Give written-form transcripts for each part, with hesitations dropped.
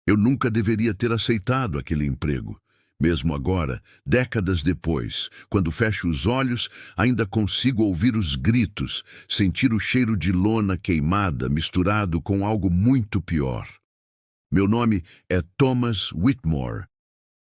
Eu nunca deveria ter aceitado aquele emprego. Mesmo agora, décadas depois, quando fecho os olhos, ainda consigo ouvir os gritos, sentir o cheiro de lona queimada misturado com algo muito pior. Meu nome é Thomas Whitmore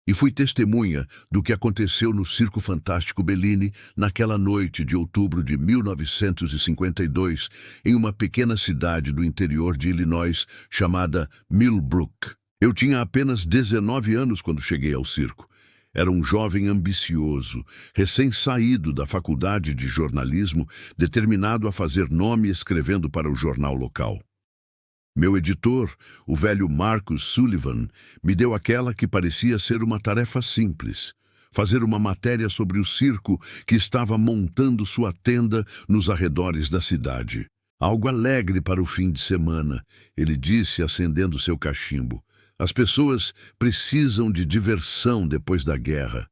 e fui testemunha do que aconteceu no Circo Fantástico Bellini naquela noite de outubro de 1952, em uma pequena cidade do interior de Illinois chamada Millbrook. Eu tinha apenas 19 anos quando cheguei ao circo. Era um jovem ambicioso, recém-saído da faculdade de jornalismo, determinado a fazer nome escrevendo para o jornal local. Meu editor, o velho Marcus Sullivan, me deu aquela que parecia ser uma tarefa simples: fazer uma matéria sobre o circo que estava montando sua tenda nos arredores da cidade. Algo alegre para o fim de semana, ele disse, acendendo seu cachimbo. As pessoas precisam de diversão depois da guerra.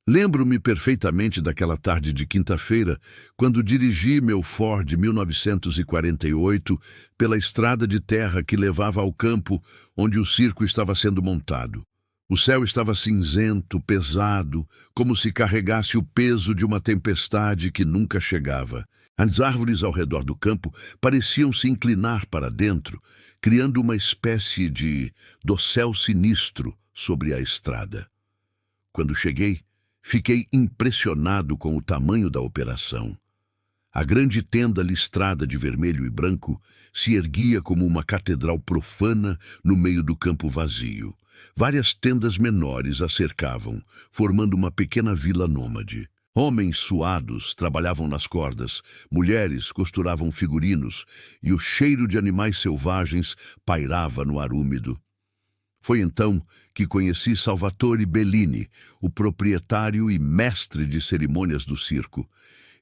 Lembro-me perfeitamente daquela tarde de quinta-feira, quando dirigi meu Ford 1948 pela estrada de terra que levava ao campo onde o circo estava sendo montado. O céu estava cinzento, pesado, como se carregasse o peso de uma tempestade que nunca chegava. As árvores ao redor do campo pareciam se inclinar para dentro, criando uma espécie de dossel sinistro sobre a estrada. Quando cheguei, fiquei impressionado com o tamanho da operação. A grande tenda listrada de vermelho e branco se erguia como uma catedral profana no meio do campo vazio. Várias tendas menores a cercavam, formando uma pequena vila nômade. Homens suados trabalhavam nas cordas, mulheres costuravam figurinos e o cheiro de animais selvagens pairava no ar úmido. Foi então que conheci Salvatore Bellini, o proprietário e mestre de cerimônias do circo.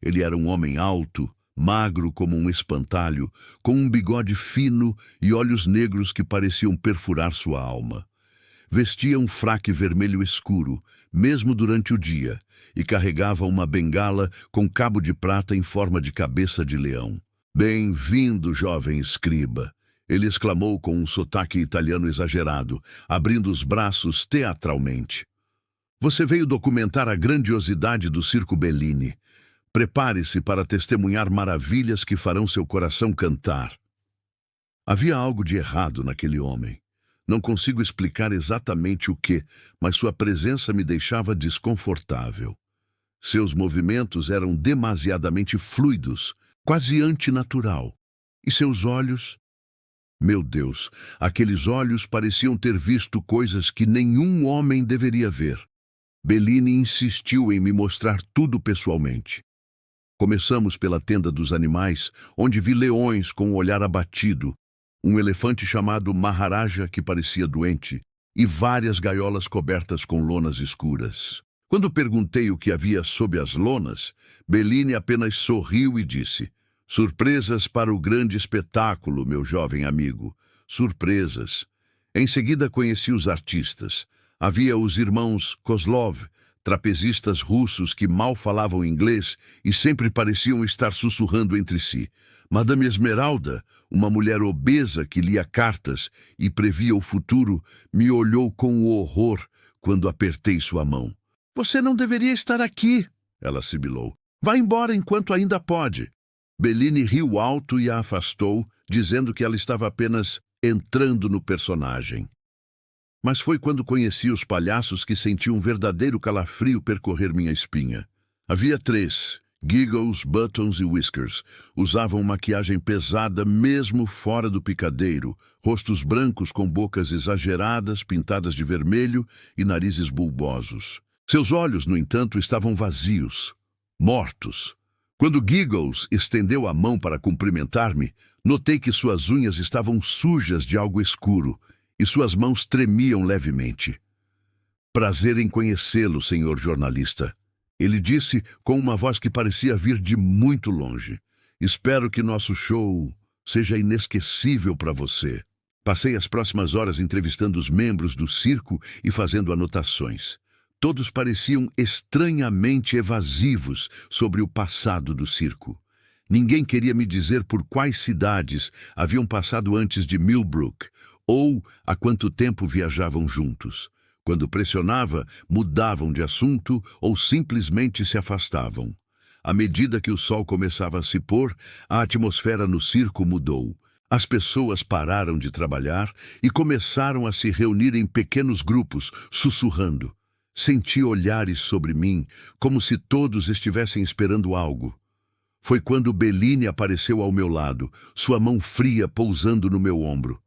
Ele era um homem alto, magro como um espantalho, com um bigode fino e olhos negros que pareciam perfurar sua alma. Vestia um fraque vermelho escuro, mesmo durante o dia, e carregava uma bengala com cabo de prata em forma de cabeça de leão. "Bem-vindo, jovem escriba!" ele exclamou com um sotaque italiano exagerado, abrindo os braços teatralmente. "Você veio documentar a grandiosidade do Circo Bellini. Prepare-se para testemunhar maravilhas que farão seu coração cantar." Havia algo de errado naquele homem. Não consigo explicar exatamente o que, mas sua presença me deixava desconfortável. Seus movimentos eram demasiadamente fluidos, quase antinatural. E seus olhos? Meu Deus, aqueles olhos pareciam ter visto coisas que nenhum homem deveria ver. Bellini insistiu em me mostrar tudo pessoalmente. Começamos pela tenda dos animais, onde vi leões com o olhar abatido, um elefante chamado Maharaja que parecia doente, e várias gaiolas cobertas com lonas escuras. Quando perguntei o que havia sob as lonas, Bellini apenas sorriu e disse: "Surpresas para o grande espetáculo, meu jovem amigo. Surpresas." Em seguida conheci os artistas. Havia os irmãos Kozlov, trapezistas russos que mal falavam inglês e sempre pareciam estar sussurrando entre si. Madame Esmeralda, uma mulher obesa que lia cartas e previa o futuro, me olhou com horror quando apertei sua mão. "Você não deveria estar aqui," ela sibilou. "Vá embora enquanto ainda pode." Bellini riu alto e a afastou, dizendo que ela estava apenas entrando no personagem. Mas foi quando conheci os palhaços que senti um verdadeiro calafrio percorrer minha espinha. Havia 3, Giggles, Buttons e Whiskers. Usavam maquiagem pesada mesmo fora do picadeiro, rostos brancos com bocas exageradas, pintadas de vermelho e narizes bulbosos. Seus olhos, no entanto, estavam vazios, mortos. Quando Giggles estendeu a mão para cumprimentar-me, notei que suas unhas estavam sujas de algo escuro e suas mãos tremiam levemente. "Prazer em conhecê-lo, senhor jornalista," ele disse com uma voz que parecia vir de muito longe. "Espero que nosso show seja inesquecível para você." Passei as próximas horas entrevistando os membros do circo e fazendo anotações. Todos pareciam estranhamente evasivos sobre o passado do circo. Ninguém queria me dizer por quais cidades haviam passado antes de Millbrook, ou há quanto tempo viajavam juntos. Quando pressionava, mudavam de assunto ou simplesmente se afastavam. À medida que o sol começava a se pôr, a atmosfera no circo mudou. As pessoas pararam de trabalhar e começaram a se reunir em pequenos grupos, sussurrando. Senti olhares sobre mim, como se todos estivessem esperando algo. Foi quando Bellini apareceu ao meu lado, sua mão fria pousando no meu ombro.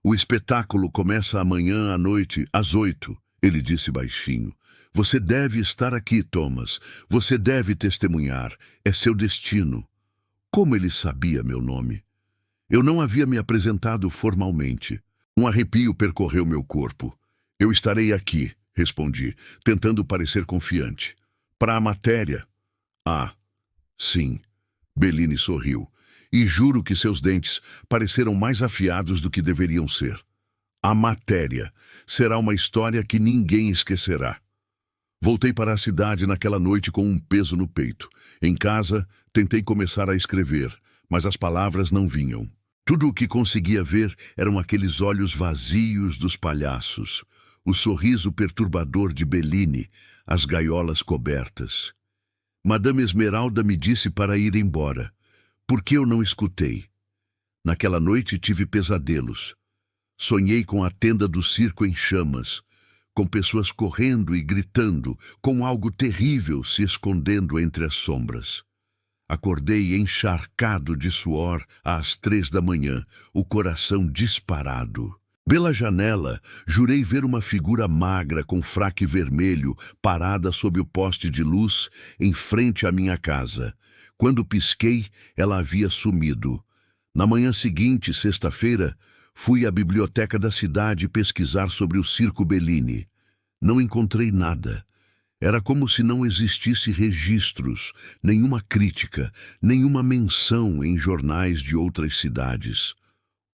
O espetáculo começa amanhã à noite, às 8, ele disse baixinho. Você deve estar aqui, Thomas. Você deve testemunhar. É seu destino. Como ele sabia meu nome? Eu não havia me apresentado formalmente. Um arrepio percorreu meu corpo. Eu estarei aqui, respondi, tentando parecer confiante. Para a matéria. Ah, sim. Bellini sorriu. E juro que seus dentes pareceram mais afiados do que deveriam ser. A matéria será uma história que ninguém esquecerá. Voltei para a cidade naquela noite com um peso no peito. Em casa, tentei começar a escrever, mas as palavras não vinham. Tudo o que conseguia ver eram aqueles olhos vazios dos palhaços, o sorriso perturbador de Bellini, as gaiolas cobertas. Madame Esmeralda me disse para ir embora. Por que eu não escutei? Naquela noite tive pesadelos. Sonhei com a tenda do circo em chamas, com pessoas correndo e gritando, com algo terrível se escondendo entre as sombras. Acordei encharcado de suor às 3 da manhã, o coração disparado. Pela janela, jurei ver uma figura magra com fraque vermelho parada sob o poste de luz em frente à minha casa. Quando pisquei, ela havia sumido. Na manhã seguinte, sexta-feira, fui à biblioteca da cidade pesquisar sobre o Circo Bellini. Não encontrei nada. Era como se não existisse registros, nenhuma crítica, nenhuma menção em jornais de outras cidades.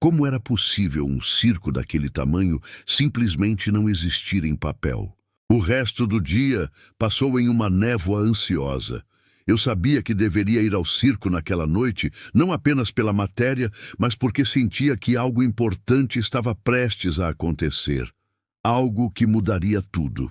Como era possível um circo daquele tamanho simplesmente não existir em papel? O resto do dia passou em uma névoa ansiosa. Eu sabia que deveria ir ao circo naquela noite, não apenas pela matéria, mas porque sentia que algo importante estava prestes a acontecer. Algo que mudaria tudo.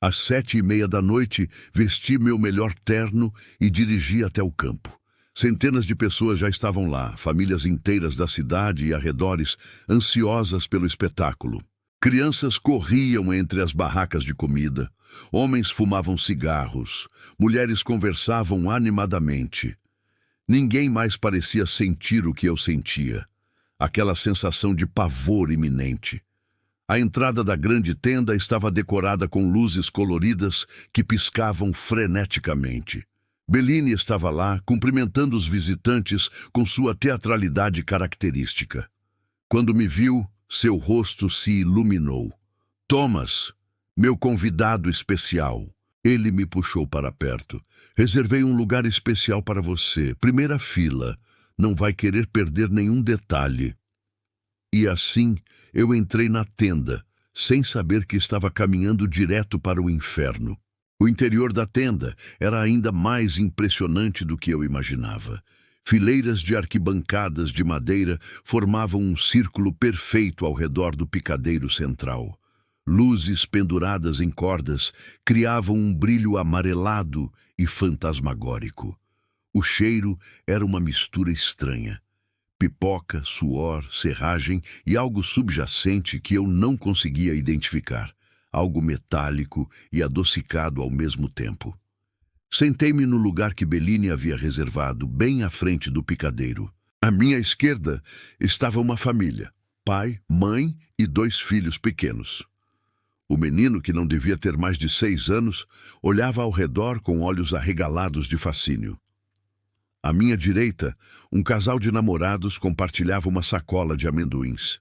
Às 7:30 da noite, vesti meu melhor terno e dirigi até o campo. Centenas de pessoas já estavam lá, famílias inteiras da cidade e arredores, ansiosas pelo espetáculo. Crianças corriam entre as barracas de comida, homens fumavam cigarros, mulheres conversavam animadamente. Ninguém mais parecia sentir o que eu sentia, aquela sensação de pavor iminente. A entrada da grande tenda estava decorada com luzes coloridas que piscavam freneticamente. Bellini estava lá, cumprimentando os visitantes com sua teatralidade característica. Quando me viu, seu rosto se iluminou. Thomas, meu convidado especial. Ele me puxou para perto. Reservei um lugar especial para você. Primeira fila. Não vai querer perder nenhum detalhe. E assim, eu entrei na tenda, sem saber que estava caminhando direto para o inferno. O interior da tenda era ainda mais impressionante do que eu imaginava. Fileiras de arquibancadas de madeira formavam um círculo perfeito ao redor do picadeiro central. Luzes penduradas em cordas criavam um brilho amarelado e fantasmagórico. O cheiro era uma mistura estranha. Pipoca, suor, serragem e algo subjacente que eu não conseguia identificar. Algo metálico e adocicado ao mesmo tempo. Sentei-me no lugar que Bellini havia reservado, bem à frente do picadeiro. À minha esquerda estava uma família, pai, mãe e 2 filhos pequenos. O menino, que não devia ter mais de 6 anos, olhava ao redor com olhos arregalados de fascínio. À minha direita, um casal de namorados compartilhava uma sacola de amendoins.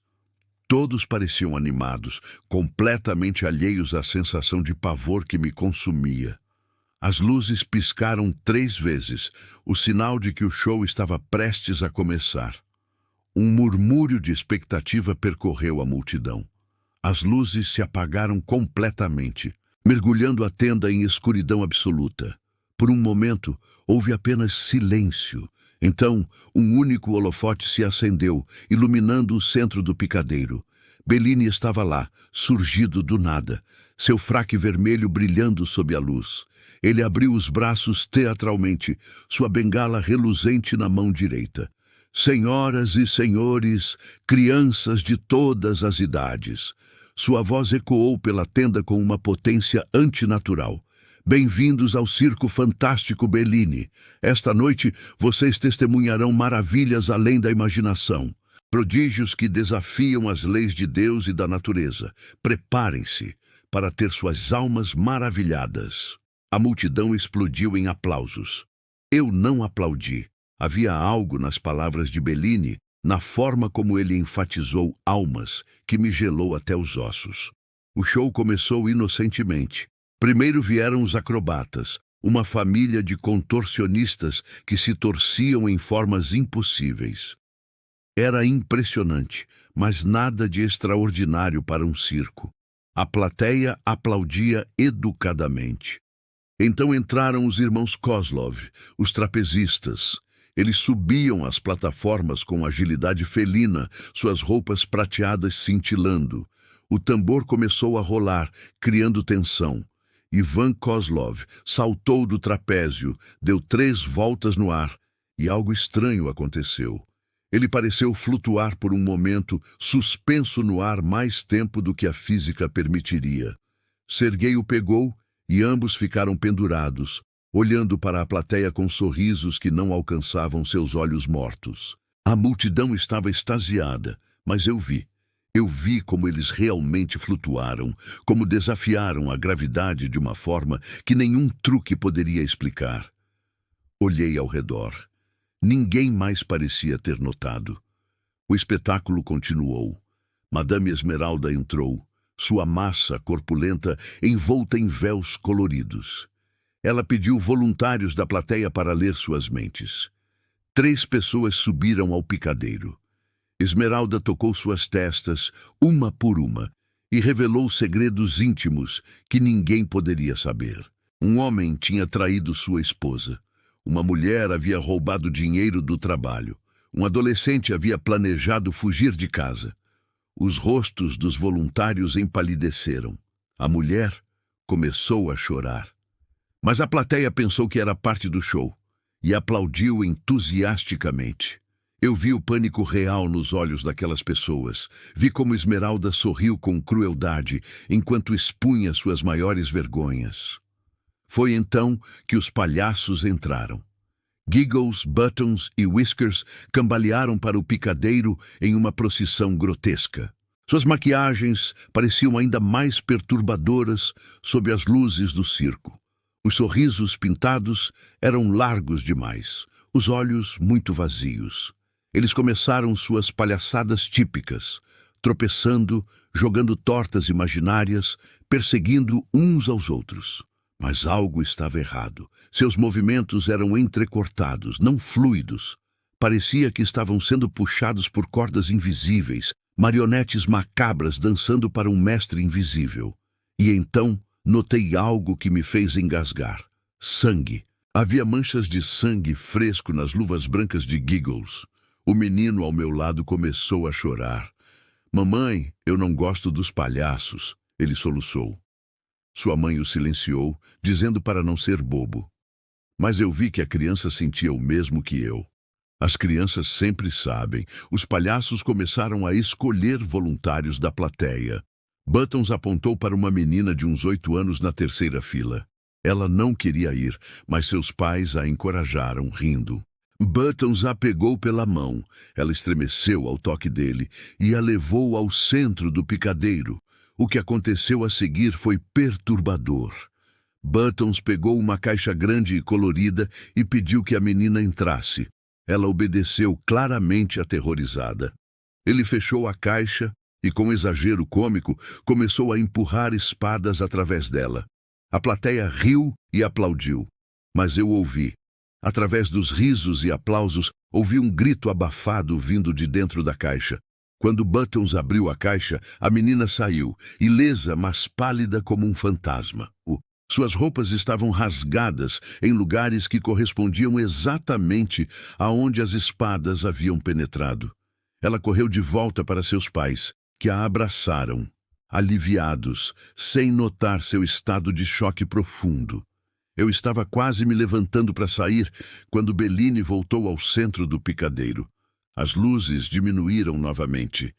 Todos pareciam animados, completamente alheios à sensação de pavor que me consumia. As luzes piscaram 3 vezes, o sinal de que o show estava prestes a começar. Um murmúrio de expectativa percorreu a multidão. As luzes se apagaram completamente, mergulhando a tenda em escuridão absoluta. Por um momento, houve apenas silêncio, Então, um único holofote se acendeu, iluminando o centro do picadeiro. Bellini estava lá, surgido do nada, seu fraque vermelho brilhando sob a luz. Ele abriu os braços teatralmente, sua bengala reluzente na mão direita. Senhoras e senhores, crianças de todas as idades. Sua voz ecoou pela tenda com uma potência antinatural. Bem-vindos ao Circo Fantástico Bellini. Esta noite vocês testemunharão maravilhas além da imaginação. Prodígios que desafiam as leis de Deus e da natureza. Preparem-se para ter suas almas maravilhadas. A multidão explodiu em aplausos. Eu não aplaudi. Havia algo nas palavras de Bellini, na forma como ele enfatizou almas, que me gelou até os ossos. O show começou inocentemente. Primeiro vieram os acrobatas, uma família de contorcionistas que se torciam em formas impossíveis. Era impressionante, mas nada de extraordinário para um circo. A plateia aplaudia educadamente. Então entraram os irmãos Kozlov, os trapezistas. Eles subiam as plataformas com agilidade felina, suas roupas prateadas cintilando. O tambor começou a rolar, criando tensão. Ivan Kozlov saltou do trapézio, deu 3 voltas no ar, e algo estranho aconteceu. Ele pareceu flutuar por um momento, suspenso no ar mais tempo do que a física permitiria. Serguei o pegou e ambos ficaram pendurados, olhando para a plateia com sorrisos que não alcançavam seus olhos mortos. A multidão estava extasiada, mas eu vi. Eu vi como eles realmente flutuaram, como desafiaram a gravidade de uma forma que nenhum truque poderia explicar. Olhei ao redor. Ninguém mais parecia ter notado. O espetáculo continuou. Madame Esmeralda entrou, sua massa corpulenta envolta em véus coloridos. Ela pediu voluntários da plateia para ler suas mentes. 3 pessoas subiram ao picadeiro. Esmeralda tocou suas testas, uma por uma, e revelou segredos íntimos que ninguém poderia saber. Um homem tinha traído sua esposa. Uma mulher havia roubado dinheiro do trabalho. Um adolescente havia planejado fugir de casa. Os rostos dos voluntários empalideceram. A mulher começou a chorar. Mas a plateia pensou que era parte do show e aplaudiu entusiasticamente. Eu vi o pânico real nos olhos daquelas pessoas. Vi como Esmeralda sorriu com crueldade enquanto expunha suas maiores vergonhas. Foi então que os palhaços entraram. Giggles, Buttons e Whiskers cambalearam para o picadeiro em uma procissão grotesca. Suas maquiagens pareciam ainda mais perturbadoras sob as luzes do circo. Os sorrisos pintados eram largos demais, os olhos muito vazios. Eles começaram suas palhaçadas típicas, tropeçando, jogando tortas imaginárias, perseguindo uns aos outros. Mas algo estava errado. Seus movimentos eram entrecortados, não fluidos. Parecia que estavam sendo puxados por cordas invisíveis, marionetes macabras dançando para um mestre invisível. E então notei algo que me fez engasgar. Sangue. Havia manchas de sangue fresco nas luvas brancas de Giggles. O menino ao meu lado começou a chorar. "Mamãe, eu não gosto dos palhaços", ele soluçou. Sua mãe o silenciou, dizendo para não ser bobo. Mas eu vi que a criança sentia o mesmo que eu. As crianças sempre sabem. Os palhaços começaram a escolher voluntários da plateia. Buttons apontou para uma menina de uns 8 anos na terceira fila. Ela não queria ir, mas seus pais a encorajaram, rindo. Buttons a pegou pela mão. Ela estremeceu ao toque dele e a levou ao centro do picadeiro. O que aconteceu a seguir foi perturbador. Buttons pegou uma caixa grande e colorida e pediu que a menina entrasse. Ela obedeceu claramente aterrorizada. Ele fechou a caixa e, com exagero cômico, começou a empurrar espadas através dela. A plateia riu e aplaudiu, mas eu ouvi. Através dos risos e aplausos, ouvi um grito abafado vindo de dentro da caixa. Quando Buttons abriu a caixa, a menina saiu, ilesa, mas pálida como um fantasma. Suas roupas estavam rasgadas em lugares que correspondiam exatamente aonde as espadas haviam penetrado. Ela correu de volta para seus pais, que a abraçaram, aliviados, sem notar seu estado de choque profundo. Eu estava quase me levantando para sair quando Bellini voltou ao centro do picadeiro. As luzes diminuíram novamente.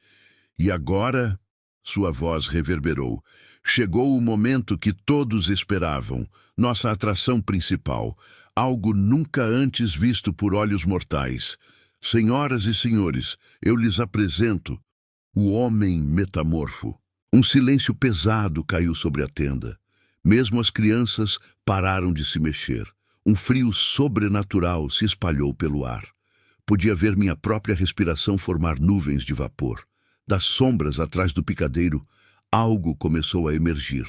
E agora, sua voz reverberou. Chegou o momento que todos esperavam, nossa atração principal, algo nunca antes visto por olhos mortais. Senhoras e senhores, eu lhes apresento o homem metamorfo. Um silêncio pesado caiu sobre a tenda. Mesmo as crianças pararam de se mexer. Um frio sobrenatural se espalhou pelo ar. Podia ver minha própria respiração formar nuvens de vapor. Das sombras atrás do picadeiro, algo começou a emergir.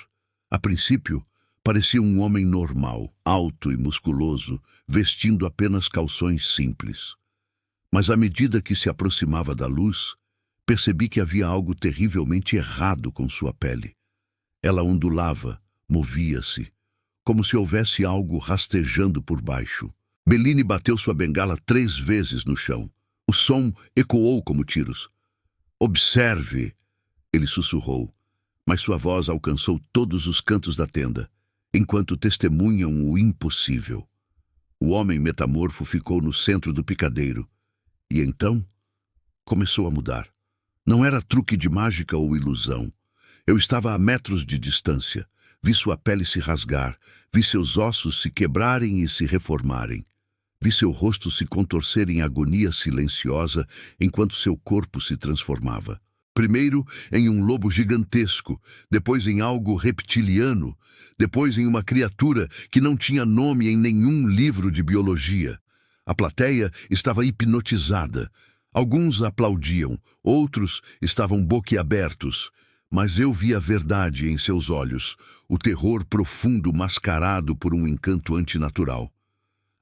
A princípio, parecia um homem normal, alto e musculoso, vestindo apenas calções simples. Mas à medida que se aproximava da luz, percebi que havia algo terrivelmente errado com sua pele. Ela ondulava, movia-se, como se houvesse algo rastejando por baixo. Bellini bateu sua bengala 3 vezes no chão. O som ecoou como tiros. "Observe", ele sussurrou, mas sua voz alcançou todos os cantos da tenda, enquanto testemunham o impossível. O homem metamorfo ficou no centro do picadeiro, e então começou a mudar. Não era truque de mágica ou ilusão. Eu estava a metros de distância. Vi sua pele se rasgar, vi seus ossos se quebrarem e se reformarem. Vi seu rosto se contorcer em agonia silenciosa enquanto seu corpo se transformava. Primeiro em um lobo gigantesco, depois em algo reptiliano, depois em uma criatura que não tinha nome em nenhum livro de biologia. A plateia estava hipnotizada. Alguns aplaudiam, outros estavam boquiabertos. Mas eu vi a verdade em seus olhos, o terror profundo mascarado por um encanto antinatural.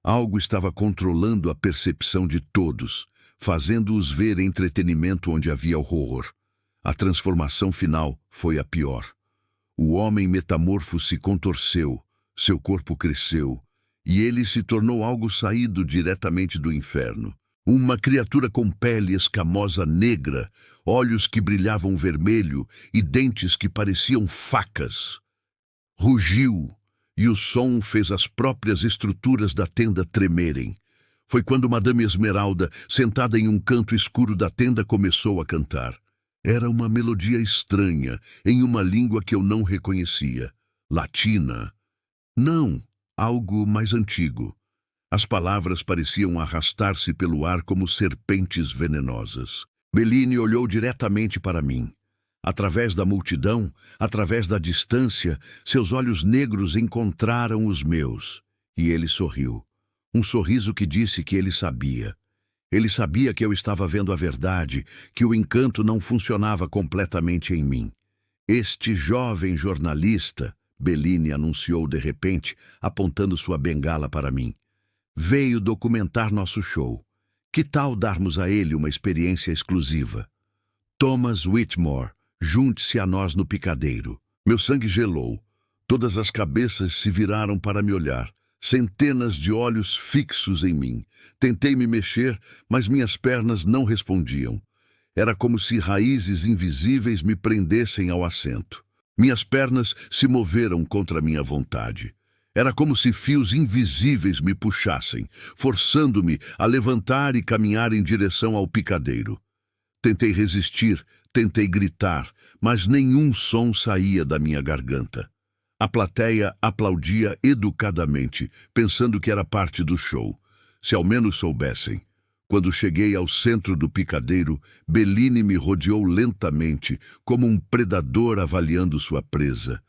Algo estava controlando a percepção de todos, fazendo-os ver entretenimento onde havia horror. A transformação final foi a pior. O homem metamorfo se contorceu, seu corpo cresceu, e ele se tornou algo saído diretamente do inferno. Uma criatura com pele escamosa negra, olhos que brilhavam vermelho e dentes que pareciam facas. Rugiu, e o som fez as próprias estruturas da tenda tremerem. Foi quando Madame Esmeralda, sentada em um canto escuro da tenda, começou a cantar. Era uma melodia estranha, em uma língua que eu não reconhecia. Latina? Não, algo mais antigo. As palavras pareciam arrastar-se pelo ar como serpentes venenosas. Bellini olhou diretamente para mim. Através da multidão, através da distância, seus olhos negros encontraram os meus. E ele sorriu. Um sorriso que disse que ele sabia. Ele sabia que eu estava vendo a verdade, que o encanto não funcionava completamente em mim. Este jovem jornalista, Bellini anunciou de repente, apontando sua bengala para mim, veio documentar nosso show. Que tal darmos a ele uma experiência exclusiva? Thomas Whitmore, junte-se a nós no picadeiro. Meu sangue gelou. Todas as cabeças se viraram para me olhar. Centenas de olhos fixos em mim. Tentei me mexer, mas minhas pernas não respondiam. Era como se raízes invisíveis me prendessem ao assento. Minhas pernas se moveram contra minha vontade. Era como se fios invisíveis me puxassem, forçando-me a levantar e caminhar em direção ao picadeiro. Tentei resistir, tentei gritar, mas nenhum som saía da minha garganta. A plateia aplaudia educadamente, pensando que era parte do show. Se ao menos soubessem. Quando cheguei ao centro do picadeiro, Bellini me rodeou lentamente, como um predador avaliando sua presa.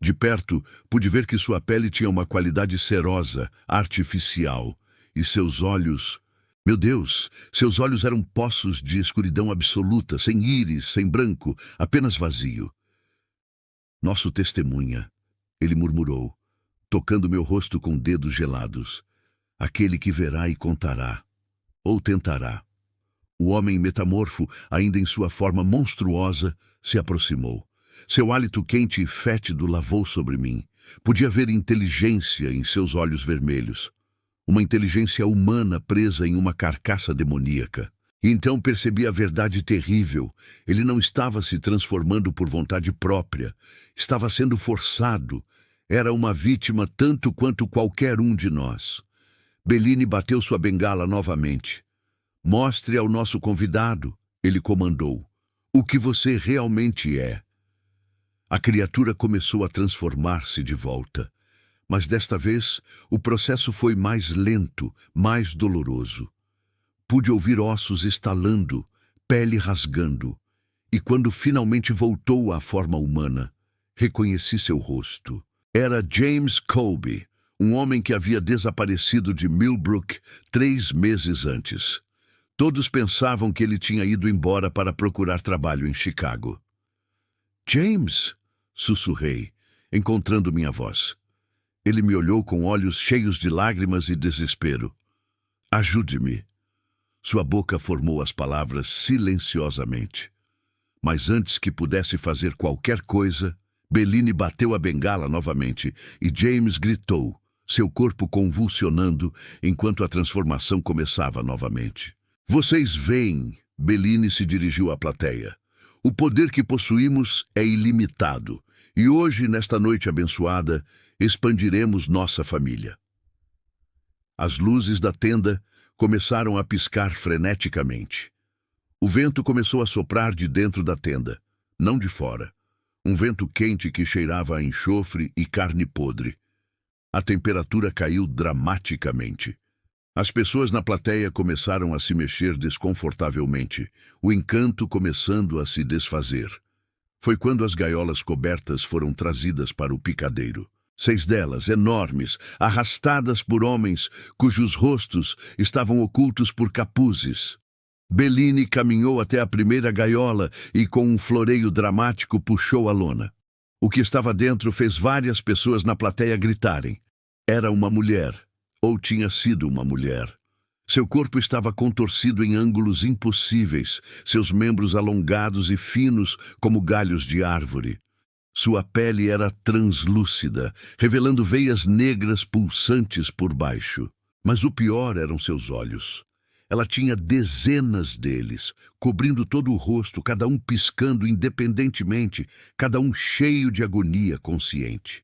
De perto, pude ver que sua pele tinha uma qualidade cerosa, artificial, e seus olhos... Meu Deus, seus olhos eram poços de escuridão absoluta, sem íris, sem branco, apenas vazio. Nosso testemunha, ele murmurou, tocando meu rosto com dedos gelados. Aquele que verá e contará, ou tentará. O homem metamorfo, ainda em sua forma monstruosa, se aproximou. Seu hálito quente e fétido lavou sobre mim. Podia ver inteligência em seus olhos vermelhos. Uma inteligência humana presa em uma carcaça demoníaca. E então percebi a verdade terrível. Ele não estava se transformando por vontade própria. Estava sendo forçado. Era uma vítima tanto quanto qualquer um de nós. Bellini bateu sua bengala novamente. Mostre ao nosso convidado, ele comandou, o que você realmente é. A criatura começou a transformar-se de volta. Mas desta vez, o processo foi mais lento, mais doloroso. Pude ouvir ossos estalando, pele rasgando. E quando finalmente voltou à forma humana, reconheci seu rosto. Era James Colby, um homem que havia desaparecido de Millbrook 3 meses antes. Todos pensavam que ele tinha ido embora para procurar trabalho em Chicago. James, sussurrei, encontrando minha voz. Ele me olhou com olhos cheios de lágrimas e desespero. Ajude-me. Sua boca formou as palavras silenciosamente. Mas antes que pudesse fazer qualquer coisa, Bellini bateu a bengala novamente e James gritou, seu corpo convulsionando enquanto a transformação começava novamente. Vocês veem, Bellini se dirigiu à plateia. O poder que possuímos é ilimitado e hoje, nesta noite abençoada, expandiremos nossa família. As luzes da tenda começaram a piscar freneticamente. O vento começou a soprar de dentro da tenda, não de fora. Um vento quente que cheirava a enxofre e carne podre. A temperatura caiu dramaticamente. As pessoas na plateia começaram a se mexer desconfortavelmente, o encanto começando a se desfazer. Foi quando as gaiolas cobertas foram trazidas para o picadeiro. 6 delas, enormes, arrastadas por homens cujos rostos estavam ocultos por capuzes. Bellini caminhou até a primeira gaiola e, com um floreio dramático, puxou a lona. O que estava dentro fez várias pessoas na plateia gritarem. Era uma mulher, ou tinha sido uma mulher. Seu corpo estava contorcido em ângulos impossíveis, seus membros alongados e finos como galhos de árvore. Sua pele era translúcida, revelando veias negras pulsantes por baixo. Mas o pior eram seus olhos. Ela tinha dezenas deles, cobrindo todo o rosto, cada um piscando independentemente, cada um cheio de agonia consciente.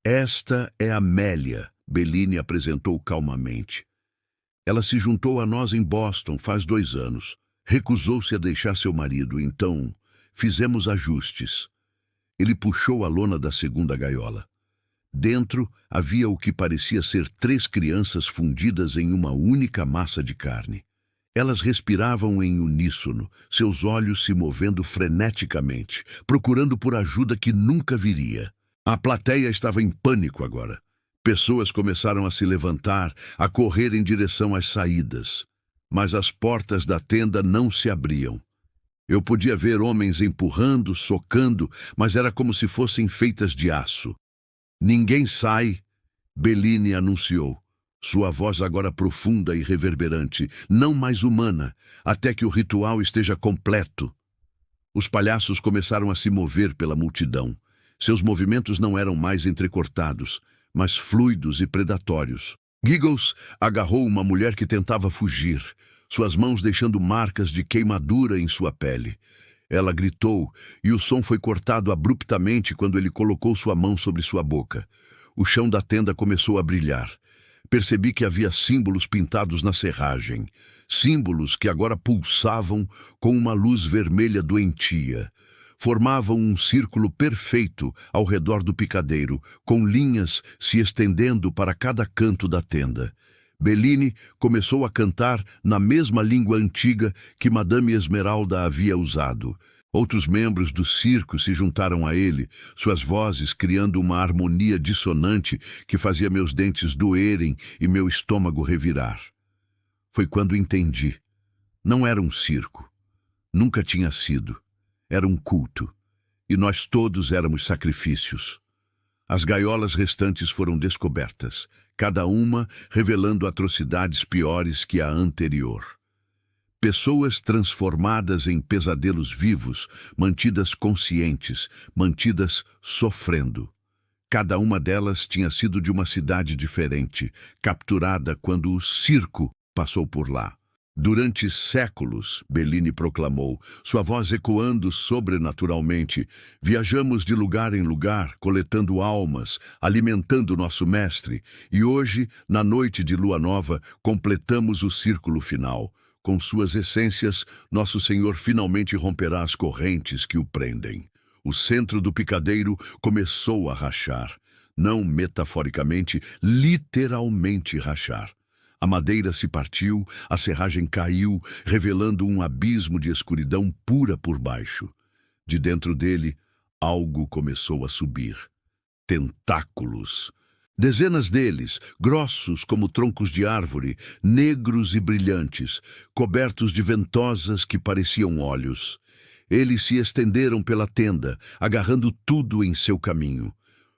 Esta é Amélia, Bellini apresentou calmamente. Ela se juntou a nós em Boston faz 2 anos. Recusou-se a deixar seu marido, então fizemos ajustes. Ele puxou a lona da segunda gaiola. Dentro havia o que parecia ser 3 crianças fundidas em uma única massa de carne. Elas respiravam em uníssono, seus olhos se movendo freneticamente, procurando por ajuda que nunca viria. A plateia estava em pânico agora. Pessoas começaram a se levantar, a correr em direção às saídas. Mas as portas da tenda não se abriam. Eu podia ver homens empurrando, socando, mas era como se fossem feitas de aço. Ninguém sai, Bellini anunciou. Sua voz agora profunda e reverberante, não mais humana, até que o ritual esteja completo. Os palhaços começaram a se mover pela multidão. Seus movimentos não eram mais entrecortados, mas fluidos e predatórios. Giggles agarrou uma mulher que tentava fugir, suas mãos deixando marcas de queimadura em sua pele. Ela gritou, e o som foi cortado abruptamente quando ele colocou sua mão sobre sua boca. O chão da tenda começou a brilhar. Percebi que havia símbolos pintados na serragem, símbolos que agora pulsavam com uma luz vermelha doentia. Formavam um círculo perfeito ao redor do picadeiro, com linhas se estendendo para cada canto da tenda. Bellini começou a cantar na mesma língua antiga que Madame Esmeralda havia usado. Outros membros do circo se juntaram a ele, suas vozes criando uma harmonia dissonante que fazia meus dentes doerem e meu estômago revirar. Foi quando entendi. Não era um circo. Nunca tinha sido. Era um culto. E nós todos éramos sacrifícios. As gaiolas restantes foram descobertas, cada uma revelando atrocidades piores que a anterior. Pessoas transformadas em pesadelos vivos, mantidas conscientes, mantidas sofrendo. Cada uma delas tinha sido de uma cidade diferente, capturada quando o circo passou por lá. Durante séculos, Bellini proclamou, sua voz ecoando sobrenaturalmente, viajamos de lugar em lugar, coletando almas, alimentando nosso mestre, e hoje, na noite de lua nova, completamos o círculo final. Com suas essências, nosso Senhor finalmente romperá as correntes que o prendem. O centro do picadeiro começou a rachar. Não metaforicamente, literalmente rachar. A madeira se partiu, a serragem caiu, revelando um abismo de escuridão pura por baixo. De dentro dele, algo começou a subir. Tentáculos. Dezenas deles, grossos como troncos de árvore, negros e brilhantes, cobertos de ventosas que pareciam olhos. Eles se estenderam pela tenda, agarrando tudo em seu caminho.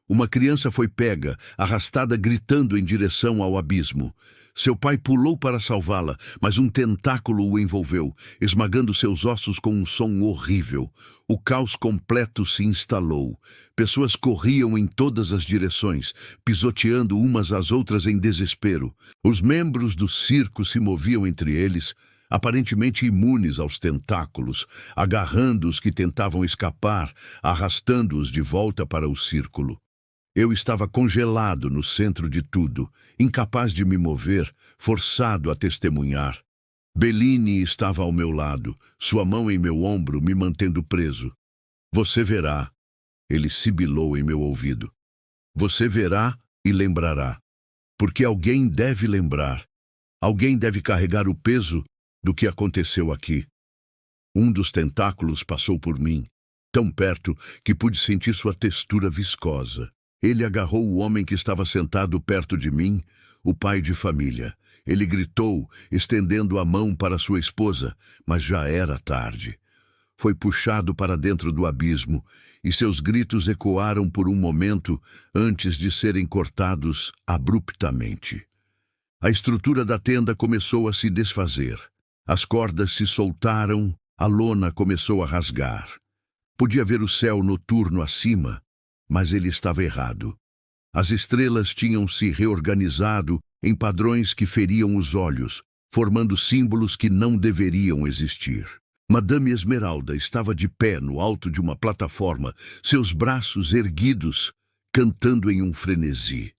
Uma criança foi pega, arrastada gritando em direção ao abismo. Seu pai pulou para salvá-la, mas um tentáculo o envolveu, esmagando seus ossos com um som horrível. O caos completo se instalou. Pessoas corriam em todas as direções, pisoteando umas às outras em desespero. Os membros do circo se moviam entre eles, aparentemente imunes aos tentáculos, agarrando os que tentavam escapar, arrastando-os de volta para o círculo. Eu estava congelado no centro de tudo, incapaz de me mover, forçado a testemunhar. Bellini estava ao meu lado, sua mão em meu ombro, me mantendo preso. Você verá, ele sibilou em meu ouvido. Você verá e lembrará. Porque alguém deve lembrar. Alguém deve carregar o peso do que aconteceu aqui. Um dos tentáculos passou por mim, tão perto que pude sentir sua textura viscosa. Ele agarrou o homem que estava sentado perto de mim, o pai de família. Ele gritou, estendendo a mão para sua esposa, mas já era tarde. Foi puxado para dentro do abismo, e seus gritos ecoaram por um momento antes de serem cortados abruptamente. A estrutura da tenda começou a se desfazer. As cordas se soltaram, a lona começou a rasgar. Podia ver o céu noturno acima, mas ele estava errado. As estrelas tinham se reorganizado em padrões que feriam os olhos, formando símbolos que não deveriam existir. Madame Esmeralda estava de pé no alto de uma plataforma, seus braços erguidos, cantando em um frenesi.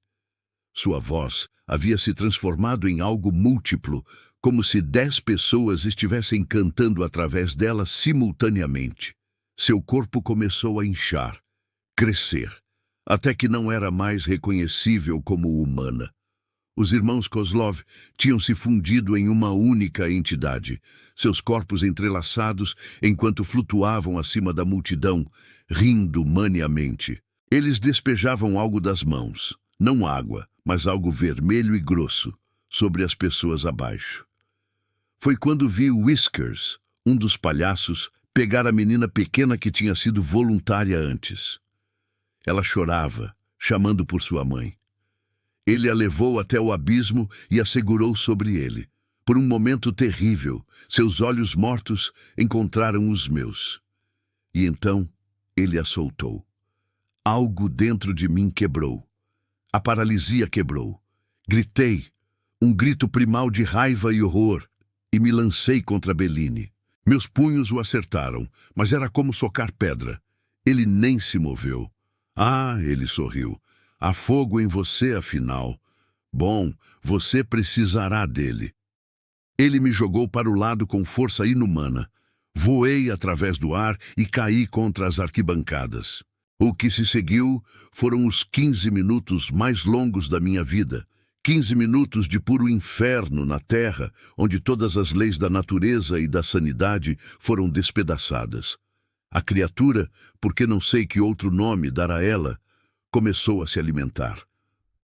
Sua voz havia se transformado em algo múltiplo, como se 10 pessoas estivessem cantando através dela simultaneamente. Seu corpo começou a inchar, crescer, até que não era mais reconhecível como humana. Os irmãos Kozlov tinham se fundido em uma única entidade, seus corpos entrelaçados enquanto flutuavam acima da multidão, rindo maniamente. Eles despejavam algo das mãos, não água, mas algo vermelho e grosso, sobre as pessoas abaixo. Foi quando vi Whiskers, um dos palhaços, pegar a menina pequena que tinha sido voluntária antes. Ela chorava, chamando por sua mãe. Ele a levou até o abismo e a segurou sobre ele. Por um momento terrível, seus olhos mortos encontraram os meus. E então ele a soltou. Algo dentro de mim quebrou. A paralisia quebrou. Gritei, um grito primal de raiva e horror, e me lancei contra Bellini. Meus punhos o acertaram, mas era como socar pedra. Ele nem se moveu. Ah, ele sorriu. Há fogo em você, afinal. Bom, você precisará dele. Ele me jogou para o lado com força inumana. Voei através do ar e caí contra as arquibancadas. O que se seguiu foram os 15 minutos mais longos da minha vida. 15 minutos de puro inferno na terra, onde todas as leis da natureza e da sanidade foram despedaçadas. A criatura, porque não sei que outro nome dar a ela, começou a se alimentar.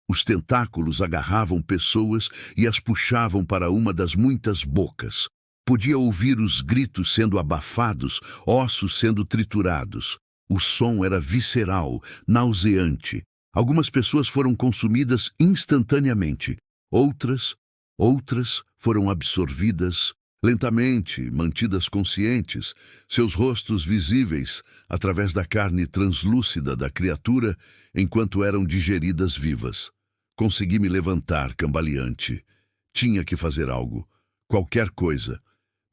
Os tentáculos agarravam pessoas e as puxavam para uma das muitas bocas. Podia ouvir os gritos sendo abafados, ossos sendo triturados. O som era visceral, nauseante. Algumas pessoas foram consumidas instantaneamente. Outras foram absorvidas Lentamente, mantidas conscientes, seus rostos visíveis através da carne translúcida da criatura enquanto eram digeridas vivas. Consegui me levantar, cambaleante. Tinha que fazer algo. Qualquer coisa.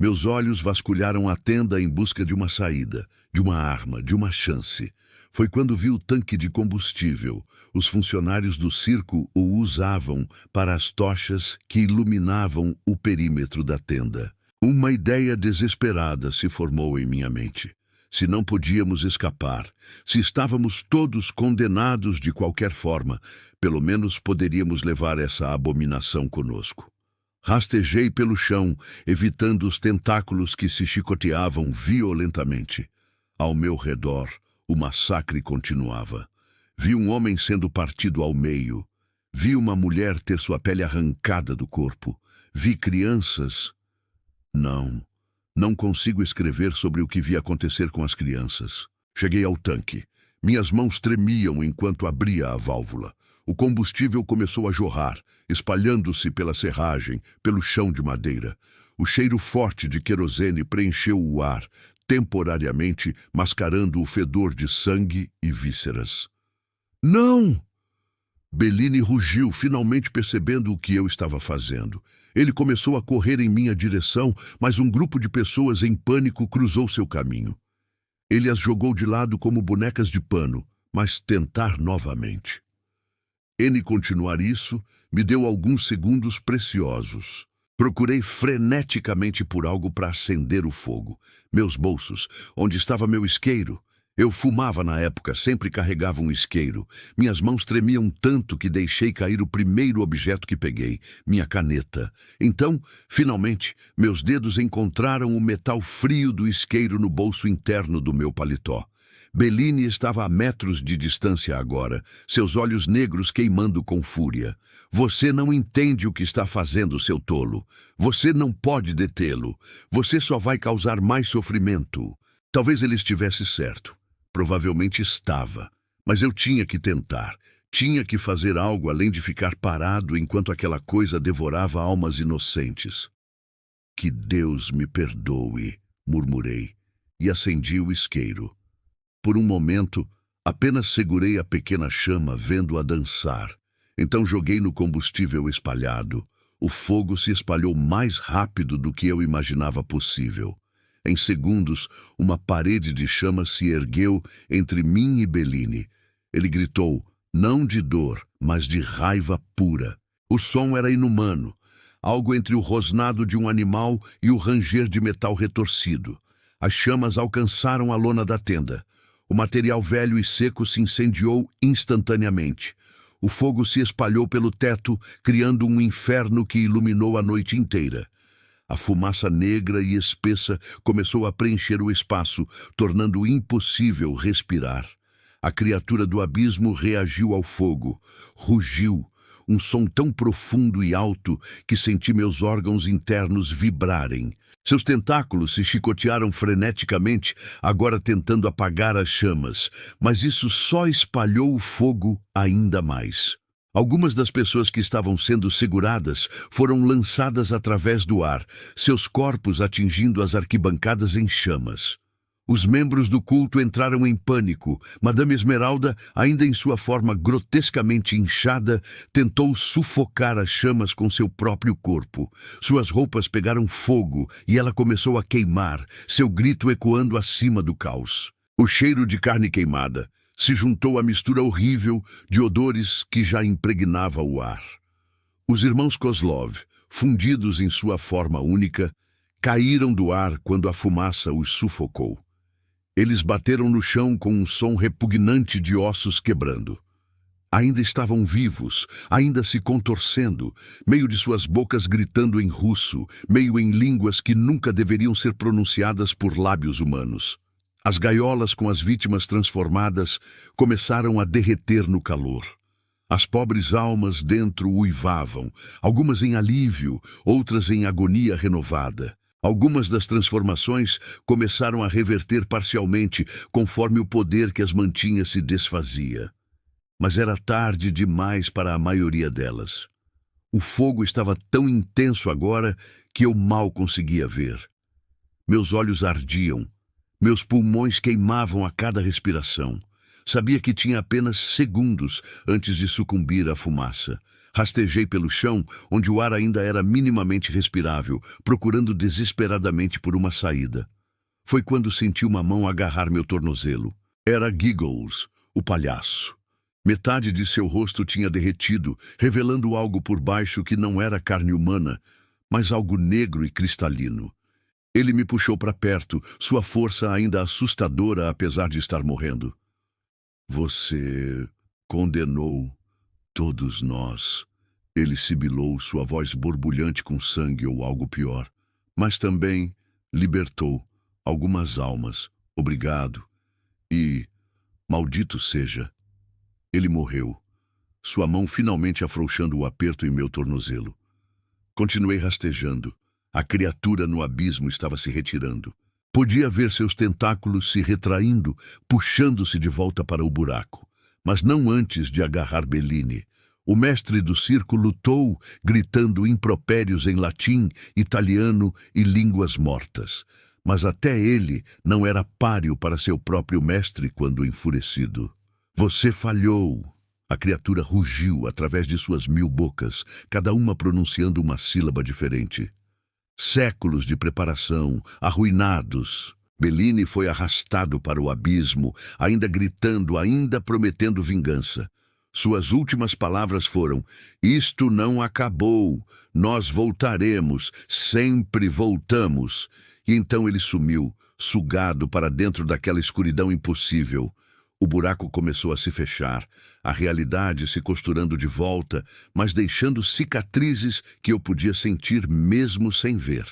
Meus olhos vasculharam a tenda em busca de uma saída, de uma arma, de uma chance. Foi quando vi o tanque de combustível. Os funcionários do circo o usavam para as tochas que iluminavam o perímetro da tenda. Uma ideia desesperada se formou em minha mente. Se não podíamos escapar, se estávamos todos condenados de qualquer forma, pelo menos poderíamos levar essa abominação conosco. Rastejei pelo chão, evitando os tentáculos que se chicoteavam violentamente. Ao meu redor, o massacre continuava. Vi um homem sendo partido ao meio. Vi uma mulher ter sua pele arrancada do corpo. Vi crianças... Não consigo escrever sobre o que vi acontecer com as crianças. Cheguei ao tanque. Minhas mãos tremiam enquanto abria a válvula. O combustível começou a jorrar, espalhando-se pela serragem, pelo chão de madeira. O cheiro forte de querosene preencheu o ar, temporariamente mascarando o fedor de sangue e vísceras. Não! Bellini rugiu, finalmente percebendo o que eu estava fazendo. Ele começou a correr em minha direção, mas um grupo de pessoas em pânico cruzou seu caminho. Ele as jogou de lado como bonecas de pano, mas tentar novamente. Continuar isso me deu alguns segundos preciosos. Procurei freneticamente por algo para acender o fogo. Meus bolsos, onde estava meu isqueiro? Eu fumava na época, sempre carregava um isqueiro. Minhas mãos tremiam tanto que deixei cair o primeiro objeto que peguei, minha caneta. Então, finalmente, meus dedos encontraram o metal frio do isqueiro no bolso interno do meu paletó. Bellini estava a metros de distância agora, seus olhos negros queimando com fúria. Você não entende o que está fazendo, seu tolo. Você não pode detê-lo. Você só vai causar mais sofrimento. Talvez ele estivesse certo. Provavelmente estava, mas eu tinha que tentar. Tinha que fazer algo além de ficar parado enquanto aquela coisa devorava almas inocentes. Que Deus me perdoe, murmurei, e acendi o isqueiro. Por um momento, apenas segurei a pequena chama vendo-a dançar. Então joguei no combustível espalhado. O fogo se espalhou mais rápido do que eu imaginava possível. Em segundos, uma parede de chamas se ergueu entre mim e Bellini. Ele gritou, não de dor, mas de raiva pura. O som era inumano, algo entre o rosnado de um animal e o ranger de metal retorcido. As chamas alcançaram a lona da tenda. O material velho e seco se incendiou instantaneamente. O fogo se espalhou pelo teto, criando um inferno que iluminou a noite inteira. A fumaça negra e espessa começou a preencher o espaço, tornando impossível respirar. A criatura do abismo reagiu ao fogo, rugiu, um som tão profundo e alto que senti meus órgãos internos vibrarem. Seus tentáculos se chicotearam freneticamente, agora tentando apagar as chamas, mas isso só espalhou o fogo ainda mais. Algumas das pessoas que estavam sendo seguradas foram lançadas através do ar, seus corpos atingindo as arquibancadas em chamas. Os membros do culto entraram em pânico. Madame Esmeralda, ainda em sua forma grotescamente inchada, tentou sufocar as chamas com seu próprio corpo. Suas roupas pegaram fogo e ela começou a queimar, seu grito ecoando acima do caos. O cheiro de carne queimada se juntou à mistura horrível de odores que já impregnava o ar. Os irmãos Kozlov, fundidos em sua forma única, caíram do ar quando a fumaça os sufocou. Eles bateram no chão com um som repugnante de ossos quebrando. Ainda estavam vivos, ainda se contorcendo, meio de suas bocas gritando em russo, meio em línguas que nunca deveriam ser pronunciadas por lábios humanos. As gaiolas com as vítimas transformadas começaram a derreter no calor. As pobres almas dentro uivavam, algumas em alívio, outras em agonia renovada. Algumas das transformações começaram a reverter parcialmente, conforme o poder que as mantinha se desfazia. Mas era tarde demais para a maioria delas. O fogo estava tão intenso agora que eu mal conseguia ver. Meus olhos ardiam, meus pulmões queimavam a cada respiração. Sabia que tinha apenas segundos antes de sucumbir à fumaça. Rastejei pelo chão, onde o ar ainda era minimamente respirável, procurando desesperadamente por uma saída. Foi quando senti uma mão agarrar meu tornozelo. Era Giggles, o palhaço. Metade de seu rosto tinha derretido, revelando algo por baixo que não era carne humana, mas algo negro e cristalino. Ele me puxou para perto, sua força ainda assustadora apesar de estar morrendo. Você condenou todos nós. Ele sibilou, sua voz borbulhante com sangue ou algo pior. Mas também libertou algumas almas. Obrigado. E, maldito seja, ele morreu, sua mão finalmente afrouxando o aperto em meu tornozelo. Continuei rastejando. A criatura no abismo estava se retirando. Podia ver seus tentáculos se retraindo, puxando-se de volta para o buraco. Mas não antes de agarrar Bellini. O mestre do circo lutou, gritando impropérios em latim, italiano e línguas mortas. Mas até ele não era páreo para seu próprio mestre quando enfurecido. Você falhou. A criatura rugiu através de suas 1000 bocas, cada uma pronunciando uma sílaba diferente. Séculos de preparação, arruinados. Bellini foi arrastado para o abismo, ainda gritando, ainda prometendo vingança. Suas últimas palavras foram: "Isto não acabou, nós voltaremos, sempre voltamos." E então ele sumiu, sugado para dentro daquela escuridão impossível. O buraco começou a se fechar, a realidade se costurando de volta, mas deixando cicatrizes que eu podia sentir mesmo sem ver.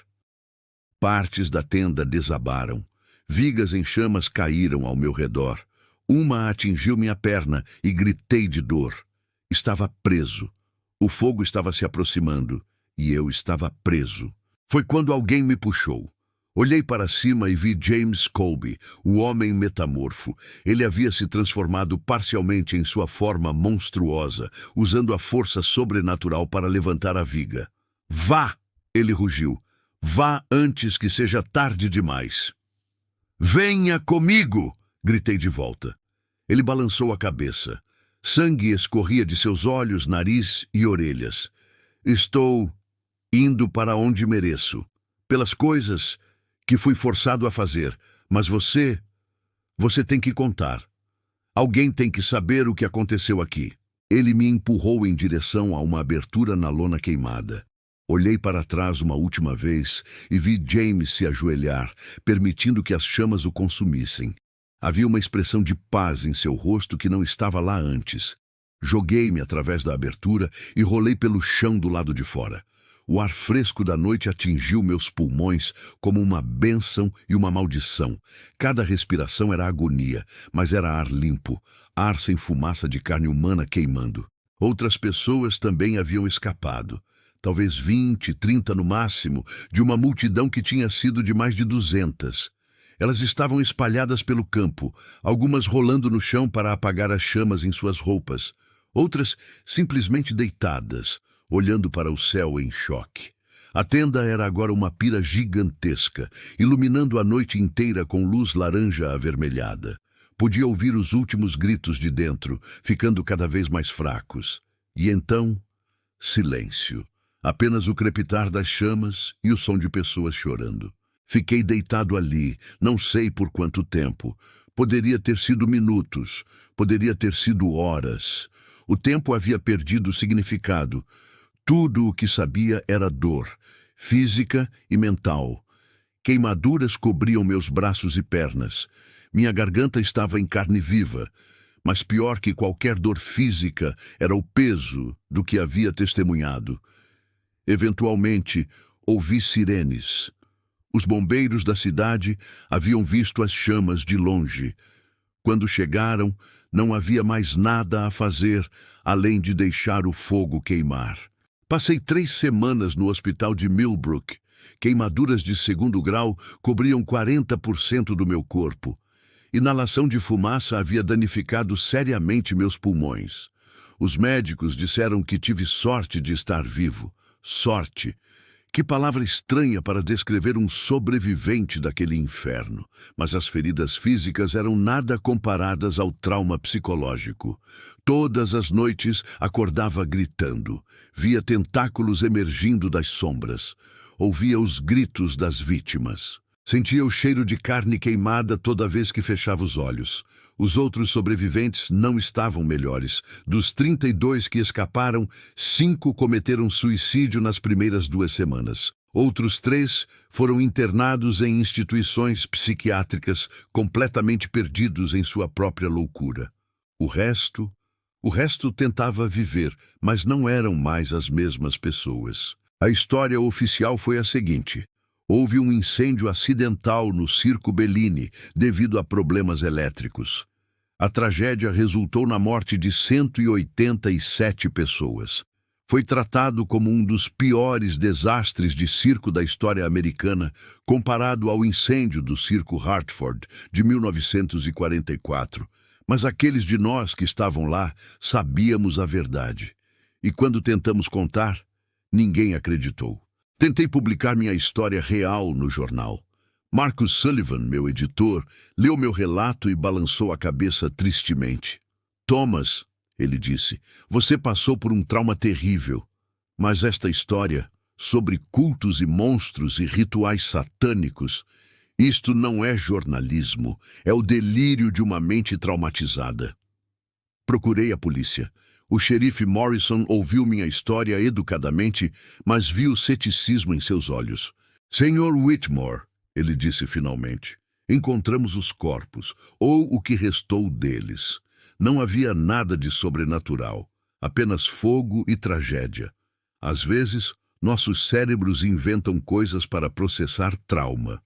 Partes da tenda desabaram. Vigas em chamas caíram ao meu redor. Uma atingiu minha perna e gritei de dor. Estava preso. O fogo estava se aproximando e eu estava preso. Foi quando alguém me puxou. Olhei para cima e vi James Colby, o homem metamorfo. Ele havia se transformado parcialmente em sua forma monstruosa, usando a força sobrenatural para levantar a viga. "Vá!" ele rugiu. "Vá antes que seja tarde demais." "Venha comigo!" gritei de volta. Ele balançou a cabeça. Sangue escorria de seus olhos, nariz e orelhas. "Estou indo para onde mereço, pelas coisas que fui forçado a fazer, mas você tem que contar. Alguém tem que saber o que aconteceu aqui." Ele me empurrou em direção a uma abertura na lona queimada. Olhei para trás uma última vez e vi James se ajoelhar, permitindo que as chamas o consumissem. Havia uma expressão de paz em seu rosto que não estava lá antes. Joguei-me através da abertura e rolei pelo chão do lado de fora. O ar fresco da noite atingiu meus pulmões como uma bênção e uma maldição. Cada respiração era agonia, mas era ar limpo, ar sem fumaça de carne humana queimando. Outras pessoas também haviam escapado. Talvez 20, 30 no máximo, de uma multidão que tinha sido de mais de 200. Elas estavam espalhadas pelo campo, algumas rolando no chão para apagar as chamas em suas roupas, outras simplesmente deitadas, olhando para o céu em choque. A tenda era agora uma pira gigantesca, iluminando a noite inteira com luz laranja avermelhada. Podia ouvir os últimos gritos de dentro, ficando cada vez mais fracos. E então, silêncio. Apenas o crepitar das chamas e o som de pessoas chorando. Fiquei deitado ali, não sei por quanto tempo. Poderia ter sido minutos, poderia ter sido horas. O tempo havia perdido significado. Tudo o que sabia era dor, física e mental. Queimaduras cobriam meus braços e pernas. Minha garganta estava em carne viva. Mas pior que qualquer dor física era o peso do que havia testemunhado. Eventualmente, ouvi sirenes. Os bombeiros da cidade haviam visto as chamas de longe. Quando chegaram, não havia mais nada a fazer além de deixar o fogo queimar. Passei 3 semanas no hospital de Millbrook. Queimaduras de 2º grau cobriam 40% do meu corpo. Inalação de fumaça havia danificado seriamente meus pulmões. Os médicos disseram que tive sorte de estar vivo. Sorte. Que palavra estranha para descrever um sobrevivente daquele inferno. Mas as feridas físicas eram nada comparadas ao trauma psicológico. Todas as noites acordava gritando. Via tentáculos emergindo das sombras. Ouvia os gritos das vítimas. Sentia o cheiro de carne queimada toda vez que fechava os olhos. Os outros sobreviventes não estavam melhores. Dos 32 que escaparam, 5 cometeram suicídio nas primeiras 2 semanas. Outros 3 foram internados em instituições psiquiátricas, completamente perdidos em sua própria loucura. O resto tentava viver, mas não eram mais as mesmas pessoas. A história oficial foi a seguinte: houve um incêndio acidental no Circo Bellini devido a problemas elétricos. A tragédia resultou na morte de 187 pessoas. Foi tratado como um dos piores desastres de circo da história americana, comparado ao incêndio do Circo Hartford de 1944. Mas aqueles de nós que estavam lá sabíamos a verdade. E quando tentamos contar, ninguém acreditou. Tentei publicar minha história real no jornal. Marcus Sullivan, meu editor, leu meu relato e balançou a cabeça tristemente. Thomas, ele disse, você passou por um trauma terrível. Mas esta história, sobre cultos e monstros e rituais satânicos, isto não é jornalismo, é o delírio de uma mente traumatizada. Procurei a polícia. O xerife Morrison ouviu minha história educadamente, mas viu ceticismo em seus olhos. Senhor Whitmore, ele disse finalmente, encontramos os corpos, ou o que restou deles. Não havia nada de sobrenatural, apenas fogo e tragédia. Às vezes, nossos cérebros inventam coisas para processar trauma.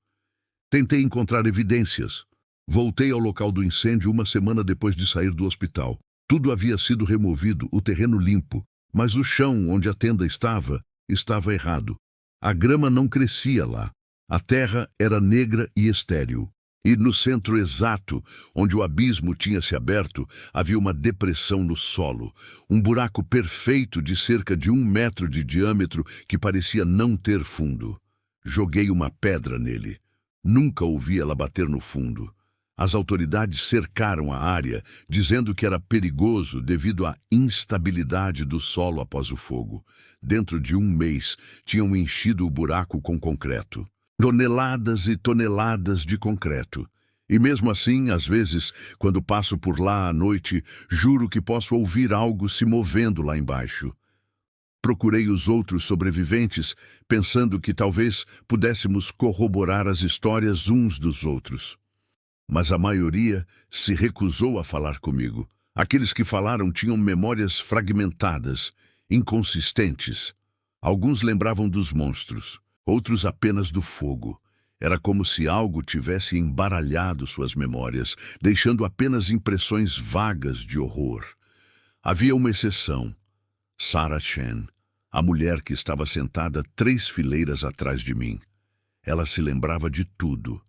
Tentei encontrar evidências. Voltei ao local do incêndio 1 semana depois de sair do hospital. Tudo havia sido removido, o terreno limpo, mas o chão onde a tenda estava errado. A grama não crescia lá. A terra era negra e estéril. E no centro exato, onde o abismo tinha se aberto, havia uma depressão no solo, um buraco perfeito de cerca de 1 metro de diâmetro que parecia não ter fundo. Joguei uma pedra nele. Nunca ouvi ela bater no fundo. As autoridades cercaram a área, dizendo que era perigoso devido à instabilidade do solo após o fogo. Dentro de 1 mês, tinham enchido o buraco com concreto. Toneladas e toneladas de concreto. E mesmo assim, às vezes, quando passo por lá à noite, juro que posso ouvir algo se movendo lá embaixo. Procurei os outros sobreviventes, pensando que talvez pudéssemos corroborar as histórias uns dos outros. Mas a maioria se recusou a falar comigo. Aqueles que falaram tinham memórias fragmentadas, inconsistentes. Alguns lembravam dos monstros, outros apenas do fogo. Era como se algo tivesse embaralhado suas memórias, deixando apenas impressões vagas de horror. Havia uma exceção. Sarah Chen, a mulher que estava sentada 3 fileiras atrás de mim. Ela se lembrava de tudo.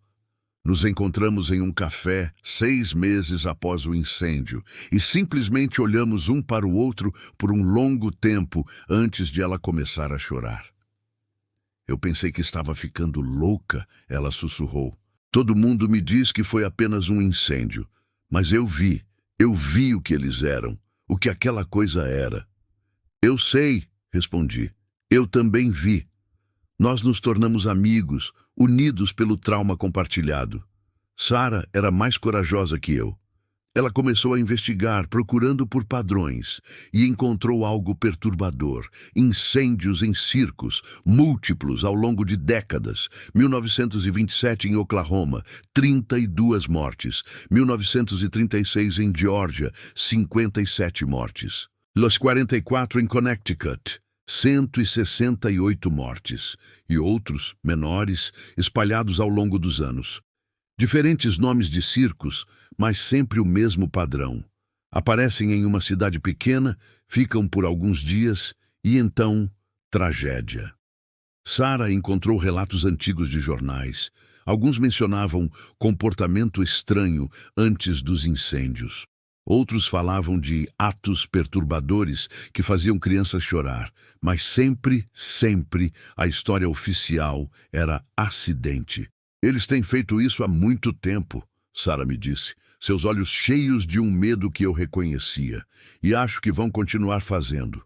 Nos encontramos em um café 6 meses após o incêndio e simplesmente olhamos um para o outro por um longo tempo antes de ela começar a chorar. Eu pensei que estava ficando louca, ela sussurrou. Todo mundo me diz que foi apenas um incêndio, mas eu vi o que eles eram, o que aquela coisa era. Eu sei, respondi. Eu também vi. Nós nos tornamos amigos, unidos pelo trauma compartilhado. Sarah era mais corajosa que eu. Ela começou a investigar, procurando por padrões, e encontrou algo perturbador. Incêndios em circos, múltiplos ao longo de décadas. 1927 em Oklahoma, 32 mortes. 1936 em Geórgia, 57 mortes. Los 44 em Connecticut, 168 mortes. E outros, menores, espalhados ao longo dos anos. Diferentes nomes de circos, mas sempre o mesmo padrão. Aparecem em uma cidade pequena, ficam por alguns dias e então, tragédia. Sarah encontrou relatos antigos de jornais. Alguns mencionavam comportamento estranho antes dos incêndios. Outros falavam de atos perturbadores que faziam crianças chorar, mas sempre, sempre a história oficial era acidente. Eles têm feito isso há muito tempo, Sarah me disse, seus olhos cheios de um medo que eu reconhecia, e acho que vão continuar fazendo.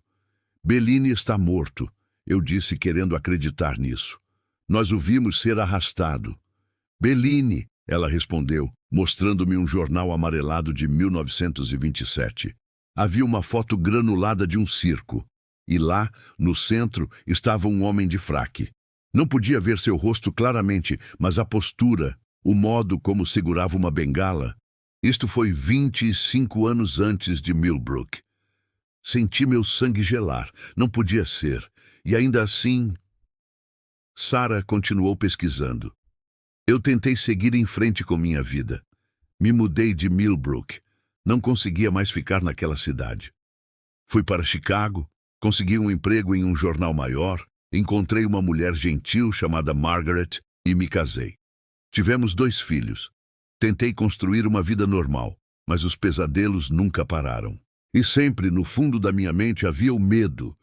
Bellini está morto, eu disse querendo acreditar nisso. Nós o vimos ser arrastado. Bellini, ela respondeu, mostrando-me um jornal amarelado de 1927. Havia uma foto granulada de um circo, e lá, no centro, estava um homem de fraque. Não podia ver seu rosto claramente, mas a postura, o modo como segurava uma bengala. Isto foi 25 anos antes de Millbrook. Senti meu sangue gelar. Não podia ser. E ainda assim... Sarah continuou pesquisando. Eu tentei seguir em frente com minha vida. Me mudei de Millbrook. Não conseguia mais ficar naquela cidade. Fui para Chicago, consegui um emprego em um jornal maior, encontrei uma mulher gentil chamada Margaret e me casei. Tivemos 2 filhos. Tentei construir uma vida normal, mas os pesadelos nunca pararam. E sempre, no fundo da minha mente, havia o medo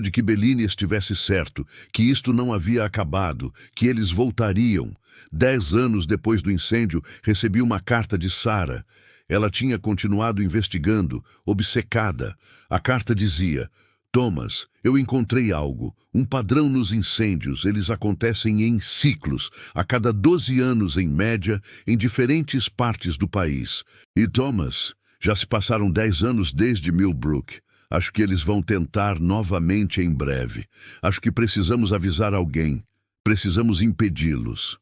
de que Bellini estivesse certo, que isto não havia acabado, que eles voltariam. 10 anos depois do incêndio, recebi uma carta de Sarah. Ela tinha continuado investigando, obcecada. A carta dizia: Thomas, eu encontrei algo, um padrão nos incêndios. Eles acontecem em ciclos, a cada 12 anos em média, em diferentes partes do país. E Thomas, já se passaram 10 anos desde Millbrook. Acho que eles vão tentar novamente em breve. Acho que precisamos avisar alguém. Precisamos impedi-los.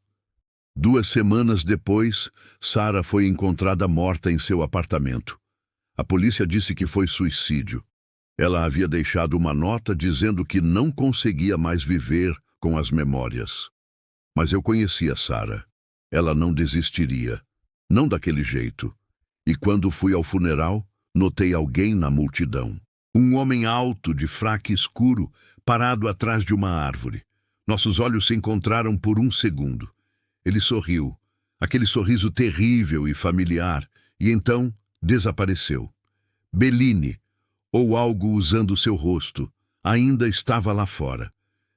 2 semanas depois, Sarah foi encontrada morta em seu apartamento. A polícia disse que foi suicídio. Ela havia deixado uma nota dizendo que não conseguia mais viver com as memórias. Mas eu conhecia Sarah. Ela não desistiria. Não daquele jeito. E quando fui ao funeral, notei alguém na multidão. Um homem alto, de fraque escuro, parado atrás de uma árvore. Nossos olhos se encontraram por um segundo. Ele sorriu, aquele sorriso terrível e familiar, e então desapareceu. Bellini, ou algo usando seu rosto, ainda estava lá fora.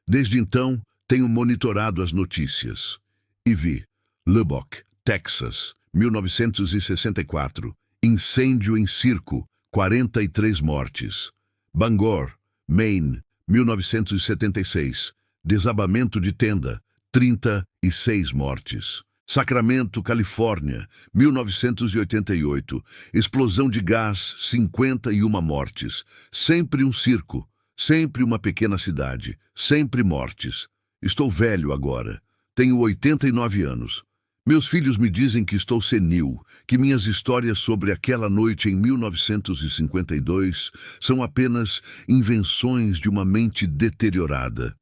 Desde então, tenho monitorado as notícias. E vi: Lubbock, Texas, 1964. Incêndio em circo, 43 mortes. Bangor, Maine, 1976. Desabamento de tenda, 36 mortes. Sacramento, Califórnia, 1988. Explosão de gás, 51 mortes. Sempre um circo, sempre uma pequena cidade, sempre mortes. Estou velho agora. Tenho 89 anos. Meus filhos me dizem que estou senil, que minhas histórias sobre aquela noite em 1952 são apenas invenções de uma mente deteriorada.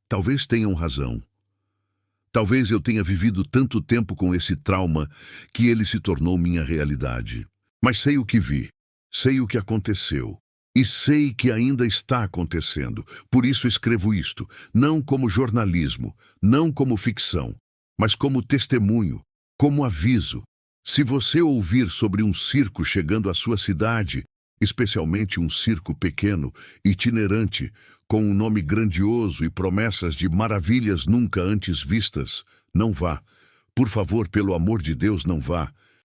Talvez tenham razão. Talvez eu tenha vivido tanto tempo com esse trauma que ele se tornou minha realidade. Mas sei o que vi, sei o que aconteceu. E sei que ainda está acontecendo. Por isso escrevo isto, não como jornalismo, não como ficção, mas como testemunho, como aviso. Se você ouvir sobre um circo chegando à sua cidade, especialmente um circo pequeno, itinerante, com um nome grandioso e promessas de maravilhas nunca antes vistas, não vá. Por favor, pelo amor de Deus, não vá.